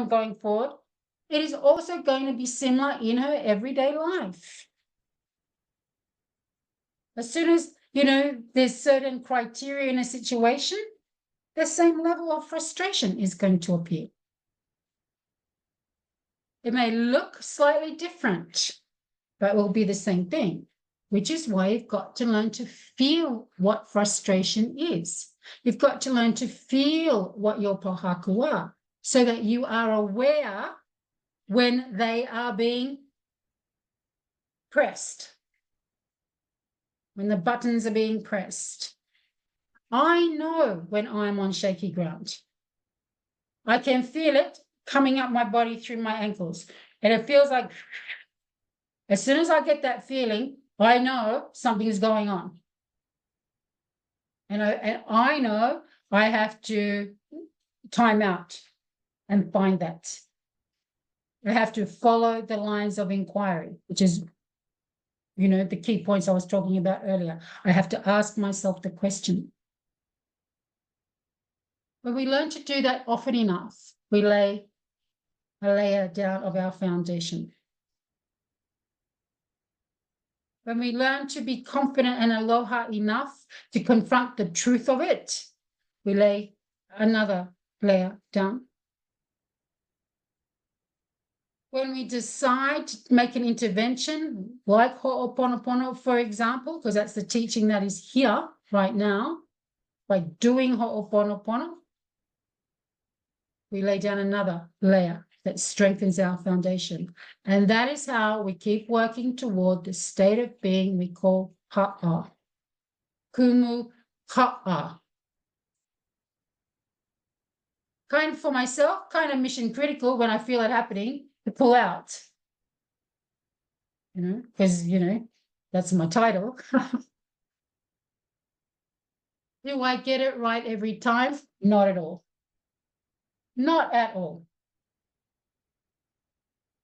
going forward, it is also going to be similar in her everyday life. As soon as, there's certain criteria in a situation, the same level of frustration is going to appear. It may look slightly different, but it will be the same thing, which is why you've got to learn to feel what frustration is. You've got to learn to feel what your pohaku are so that you are aware when they are being pressed, when the buttons are being pressed. I know when I'm on shaky ground. I can feel it coming up my body through my ankles. And it feels like, as soon as I get that feeling, I know something is going on. And I know I have to time out and find that. I have to follow the lines of inquiry, which is, the key points I was talking about earlier. I have to ask myself the question. When we learn to do that often enough, we lay a layer down of our foundation. When we learn to be confident and aloha enough to confront the truth of it, we lay another layer down. When we decide to make an intervention, like ho'oponopono, for example, because that's the teaching that is here right now, by doing ho'oponopono, we lay down another layer that strengthens our foundation. And that is how we keep working toward the state of being we call ha'a. Kumu ha'a. Kind of for myself, kind of mission critical when I feel it happening to pull out. Because, that's my title. Do I get it right every time? Not at all. Not at all.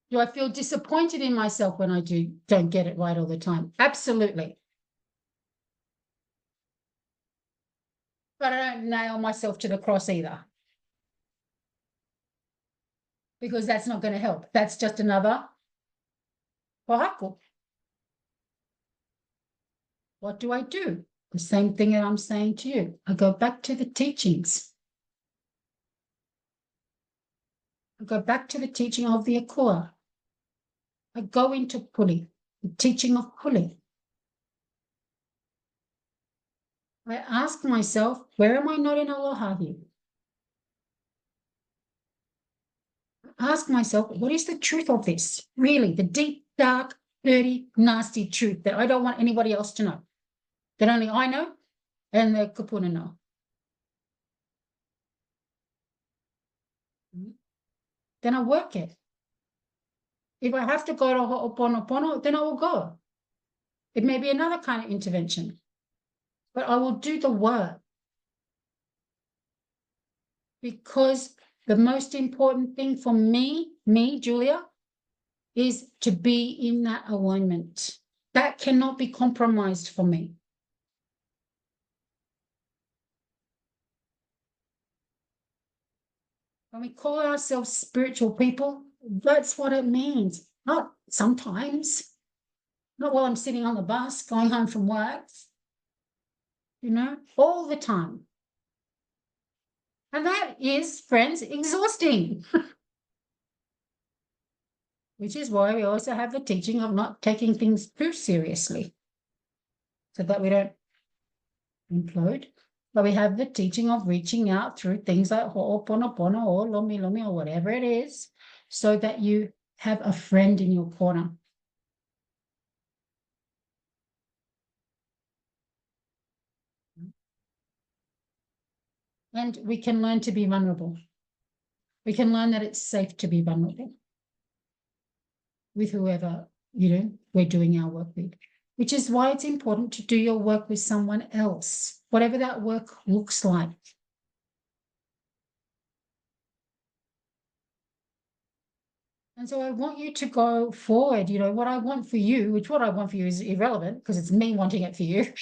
Do I feel disappointed in myself when I don't get it right all the time? Absolutely. But I don't nail myself to the cross either. Because that's not going to help. That's just another pohaku. What do I do? The same thing that I'm saying to you. I go back to the teachings. I go back to the teaching of the akua. I go into puli, the teaching of puli. I ask myself, where am I not in aloha here? I ask myself, what is the truth of this? Really, the deep, dark, dirty, nasty truth that I don't want anybody else to know, that only I know and the Kūpuna know. Then I work it. If I have to go to ho'oponopono, then I will go. It may be another kind of intervention, but I will do the work. Because the most important thing for me, Julia, is to be in that alignment. That cannot be compromised for me. When we call ourselves spiritual people, that's what it means. Not sometimes, not while I'm sitting on the bus going home from work, all the time. And that is, friends, exhausting. Which is why we also have the teaching of not taking things too seriously so that we don't implode. But we have the teaching of reaching out through things like ho'oponopono or lomilomi or whatever it is, so that you have a friend in your corner. And we can learn to be vulnerable. We can learn that it's safe to be vulnerable with whoever, we're doing our work with, which is why it's important to do your work with someone else, whatever that work looks like. And so I want you to go forward. What I want for you, which what I want for you is irrelevant because it's me wanting it for you,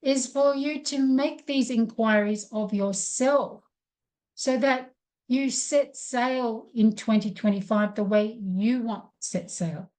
is for you to make these inquiries of yourself so that You set sail in 2025 the way you want set sail.